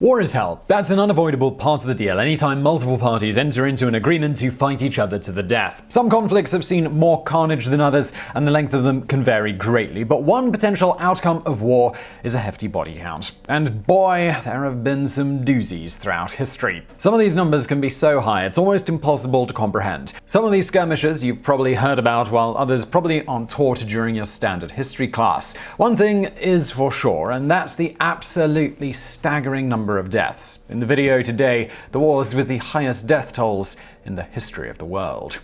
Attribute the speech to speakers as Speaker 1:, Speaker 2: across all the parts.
Speaker 1: War is hell. That's an unavoidable part of the deal anytime multiple parties enter into an agreement to fight each other to the death. Some conflicts have seen more carnage than others, and the length of them can vary greatly, but one potential outcome of war is a hefty body count. And boy, there have been some doozies throughout history. Some of these numbers can be so high it's almost impossible to comprehend. Some of these skirmishes you've probably heard about, while others probably aren't taught during your standard history class. One thing is for sure, and that's the absolutely staggering number of deaths. In the video today, the wars with the highest death tolls in the history of the world.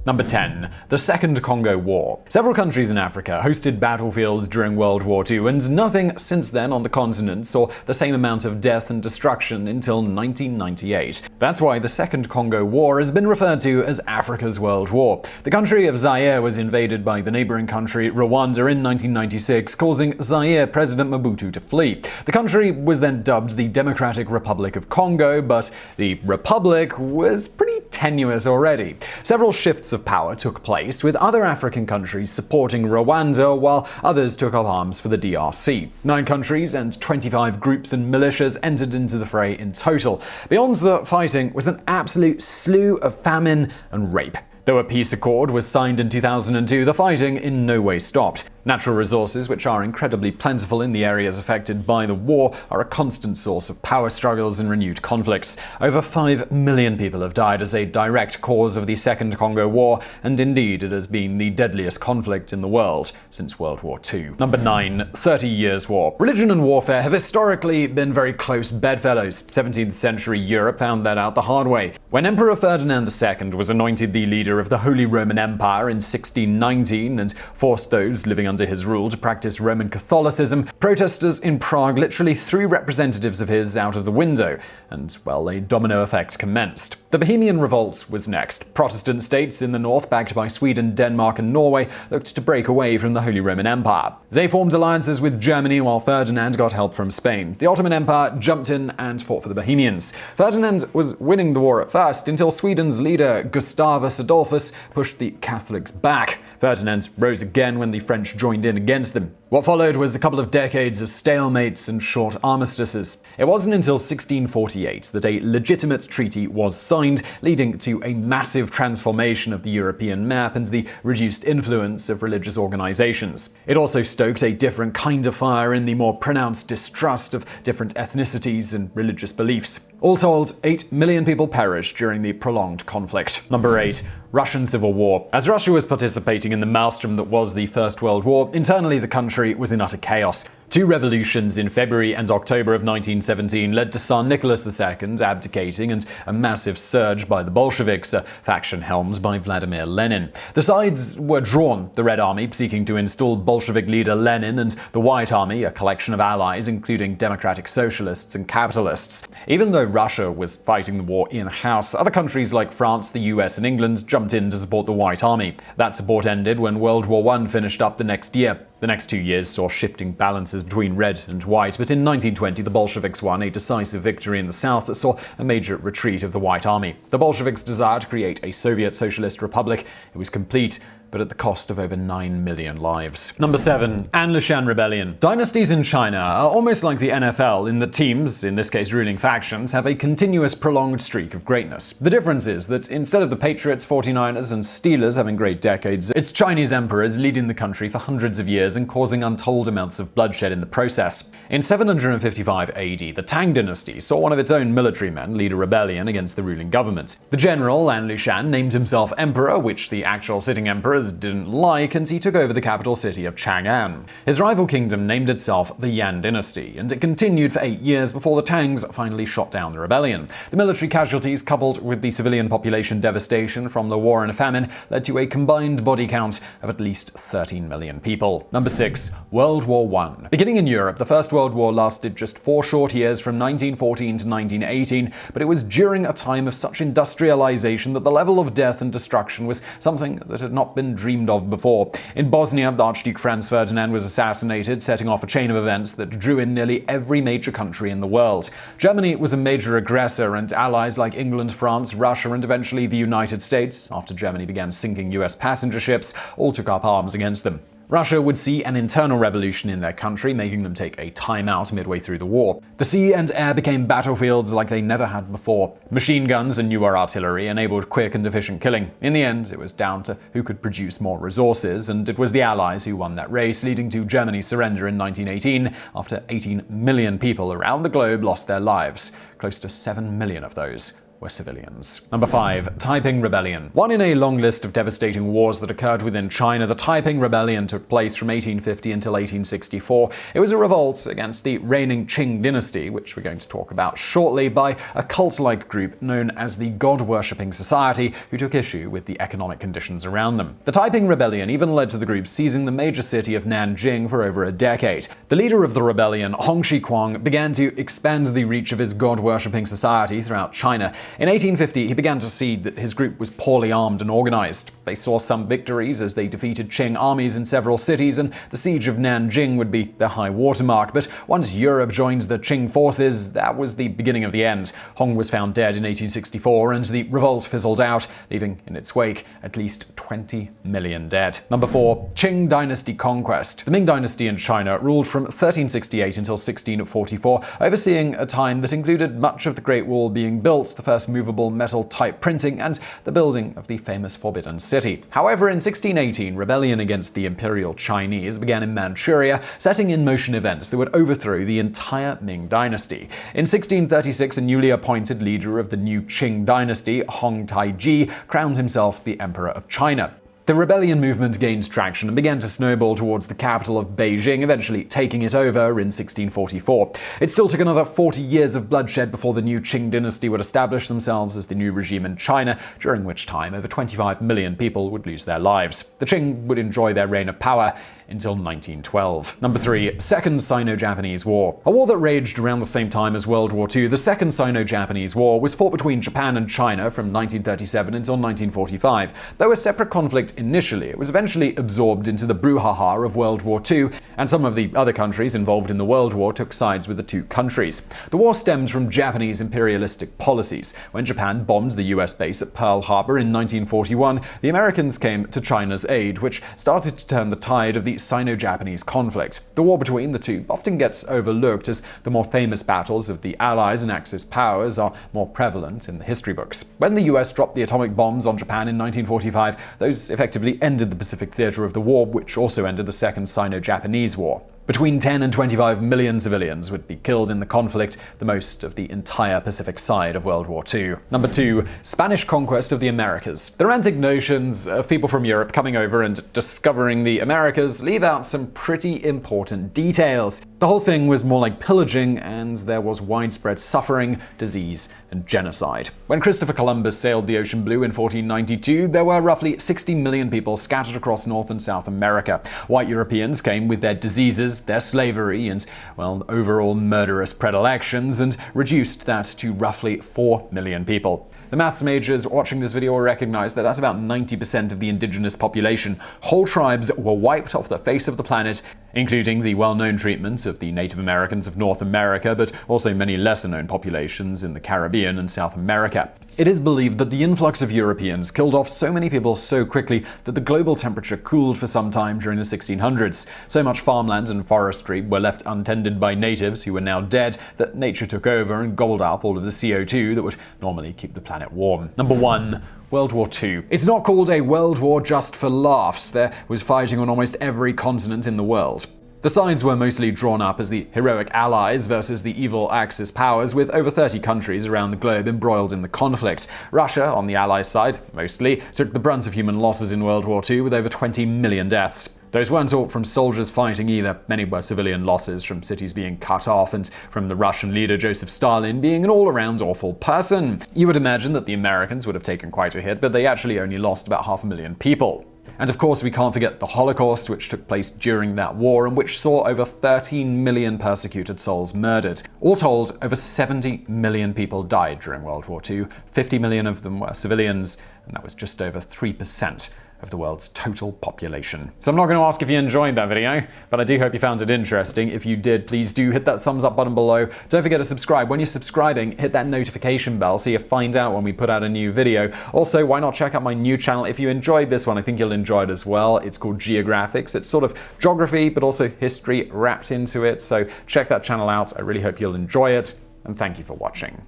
Speaker 1: Number 10. The Second Congo War. Several countries in Africa hosted battlefields during World War II, and nothing since then on the continent saw the same amount of death and destruction until 1998. That's why the Second Congo War has been referred to as Africa's World War. The country of Zaire was invaded by the neighboring country Rwanda in 1996, causing Zaire President Mobutu to flee. The country was then dubbed the Democratic Republic of Congo, but the republic was pretty tenuous already. Several shifts of power took place, with other African countries supporting Rwanda while others took up arms for the DRC. 9 countries and 25 groups and militias entered into the fray in total. Beyond the fighting was an absolute slew of famine and rape. Though a peace accord was signed in 2002, the fighting in no way stopped. Natural resources, which are incredibly plentiful in the areas affected by the war, are a constant source of power struggles and renewed conflicts. Over 5 million people have died as a direct cause of the Second Congo War, and indeed it has been the deadliest conflict in the world since World War II. Number 9. 30 Years' War. Religion and warfare have historically been very close bedfellows. 17th century Europe found that out the hard way. When Emperor Ferdinand II was anointed the leader of the Holy Roman Empire in 1619 and forced those living under his rule to practice Roman Catholicism, protesters in Prague literally threw representatives of his out of the window, and, well, a domino effect commenced. The Bohemian Revolt was next. Protestant states in the north, backed by Sweden, Denmark, and Norway, looked to break away from the Holy Roman Empire. They formed alliances with Germany while Ferdinand got help from Spain. The Ottoman Empire jumped in and fought for the Bohemians. Ferdinand was winning the war at first, until Sweden's leader Gustavus Adolphus pushed the Catholics back. Ferdinand rose again when the French joined in against them. What followed was a couple of decades of stalemates and short armistices. It wasn't until 1648 that a legitimate treaty was signed, leading to a massive transformation of the European map and the reduced influence of religious organizations. It also stoked a different kind of fire in the more pronounced distrust of different ethnicities and religious beliefs. All told, 8 million people perished during the prolonged conflict. Number 8. Russian Civil War. As Russia was participating in the maelstrom that was the First World War, internally the country was in utter chaos. 2 revolutions in February and October of 1917 led to Tsar Nicholas II abdicating and a massive surge by the Bolsheviks, a faction helmed by Vladimir Lenin. The sides were drawn, the Red Army seeking to install Bolshevik leader Lenin, and the White Army, a collection of allies including democratic socialists and capitalists. Even though Russia was fighting the war in-house, other countries like France, the US, and England jumped in to support the White Army. That support ended when World War I finished up the next year. The next 2 years saw shifting balances between red and white, but in 1920 the Bolsheviks won a decisive victory in the south that saw a major retreat of the White Army. The Bolsheviks' desire to create a Soviet Socialist Republic, it was complete, but at the cost of over 9 million lives. Number 7. Lushan Rebellion. Dynasties in China are almost like the NFL in that teams, in this case ruling factions, have a continuous prolonged streak of greatness. The difference is that instead of the Patriots, 49ers, and Steelers having great decades, it's Chinese emperors leading the country for hundreds of years and causing untold amounts of bloodshed in the process. In 755 AD, the Tang Dynasty saw one of its own military men lead a rebellion against the ruling government. The general, An Lushan, named himself emperor, which the actual sitting emperor didn't like, and he took over the capital city of Chang'an. His rival kingdom named itself the Yan Dynasty, and it continued for 8 years before the Tangs finally shot down the rebellion. The military casualties, coupled with the civilian population devastation from the war and famine, led to a combined body count of at least 13 million people. Number 6. World War I. Beginning in Europe, the First World War lasted just 4 short years from 1914 to 1918, but it was during a time of such industrialization that the level of death and destruction was something that had not been dreamed of before. In Bosnia, Archduke Franz Ferdinand was assassinated, setting off a chain of events that drew in nearly every major country in the world. Germany was a major aggressor, and allies like England, France, Russia, and eventually the United States, after Germany began sinking US passenger ships, all took up arms against them. Russia would see an internal revolution in their country, making them take a timeout midway through the war. The sea and air became battlefields like they never had before. Machine guns and newer artillery enabled quick and efficient killing. In the end, it was down to who could produce more resources, and it was the Allies who won that race, leading to Germany's surrender in 1918, after 18 million people around the globe lost their lives. Close to 7 million of those were civilians. Number 5. Taiping Rebellion. One in a long list of devastating wars that occurred within China, the Taiping Rebellion took place from 1850 until 1864. It was a revolt against the reigning Qing Dynasty, which we're going to talk about shortly, by a cult-like group known as the God-worshipping Society, who took issue with the economic conditions around them. The Taiping Rebellion even led to the group seizing the major city of Nanjing for over a decade. The leader of the rebellion, Hong Xiquang, began to expand the reach of his God-worshipping society throughout China. In 1850, he began to see that his group was poorly armed and organized. They saw some victories as they defeated Qing armies in several cities, and the siege of Nanjing would be their high watermark. But once Europe joined the Qing forces, that was the beginning of the end. Hong was found dead in 1864, and the revolt fizzled out, leaving in its wake at least 20 million dead. Number 4. Qing Dynasty Conquest. The Ming Dynasty in China ruled from 1368 until 1644, overseeing a time that included much of the Great Wall being built, the first movable metal type printing, and the building of the famous Forbidden City. However, in 1618, rebellion against the Imperial Chinese began in Manchuria, setting in motion events that would overthrow the entire Ming Dynasty. In 1636, a newly appointed leader of the new Qing Dynasty, Hong Taiji, crowned himself the Emperor of China. The rebellion movement gained traction and began to snowball towards the capital of Beijing, eventually taking it over in 1644. It still took another 40 years of bloodshed before the new Qing dynasty would establish themselves as the new regime in China, during which time over 25 million people would lose their lives. The Qing would enjoy their reign of power until 1912. Number 3. Second Sino-Japanese War. A war that raged around the same time as World War II, the Second Sino-Japanese War was fought between Japan and China from 1937 until 1945. Though a separate conflict initially, it was eventually absorbed into the brouhaha of World War II, and some of the other countries involved in the World War took sides with the two countries. The war stemmed from Japanese imperialistic policies. When Japan bombed the US base at Pearl Harbor in 1941, the Americans came to China's aid, which started to turn the tide of the Sino-Japanese conflict. The war between the two often gets overlooked, as the more famous battles of the Allies and Axis powers are more prevalent in the history books. When the US dropped the atomic bombs on Japan in 1945, those effectively ended the Pacific theater of the war, which also ended the Second Sino-Japanese War. Between 10 and 25 million civilians would be killed in the conflict, the most of the entire Pacific side of World War II. Number 2. Spanish conquest of the Americas. The romantic notions of people from Europe coming over and discovering the Americas leave out some pretty important details. The whole thing was more like pillaging, and there was widespread suffering, disease, and genocide. When Christopher Columbus sailed the ocean blue in 1492, there were roughly 60 million people scattered across North and South America. White Europeans came with their diseases, their slavery, and, well, overall murderous predilections, and reduced that to roughly 4 million people. The maths majors watching this video will recognize that that's about 90% of the indigenous population. Whole tribes were wiped off the face of the planet, including the well-known treatment of the Native Americans of North America, but also many lesser-known populations in the Caribbean and South America. It is believed that the influx of Europeans killed off so many people so quickly that the global temperature cooled for some time during the 1600s. So much farmland and forestry were left untended by natives who were now dead that nature took over and gobbled up all of the CO2 that would normally keep the planet warm. Number 1. World War II. It's not called a world war just for laughs. There was fighting on almost every continent in the world. The sides were mostly drawn up as the heroic Allies versus the evil Axis powers, with over 30 countries around the globe embroiled in the conflict. Russia, on the Allies' side, mostly, took the brunt of human losses in World War II with over 20 million deaths. Those weren't all from soldiers fighting either. Many were civilian losses, from cities being cut off and from the Russian leader Joseph Stalin being an all-around awful person. You would imagine that the Americans would have taken quite a hit, but they actually only lost about 500,000 people. And of course, we can't forget the Holocaust, which took place during that war and which saw over 13 million persecuted souls murdered. All told, over 70 million people died during World War II. 50 million of them were civilians, and that was just over 3% of the world's total population. So I'm not going to ask if you enjoyed that video, but I do hope you found it interesting. If you did, please do hit that thumbs up button below. Don't forget to subscribe. When you're subscribing, hit that notification bell so you find out when we put out a new video. Also, why not check out my new channel? If you enjoyed this one, I think you'll enjoy it as well. It's called Geographics. It's sort of geography, but also history wrapped into it. So check that channel out. I really hope you'll enjoy it, and thank you for watching.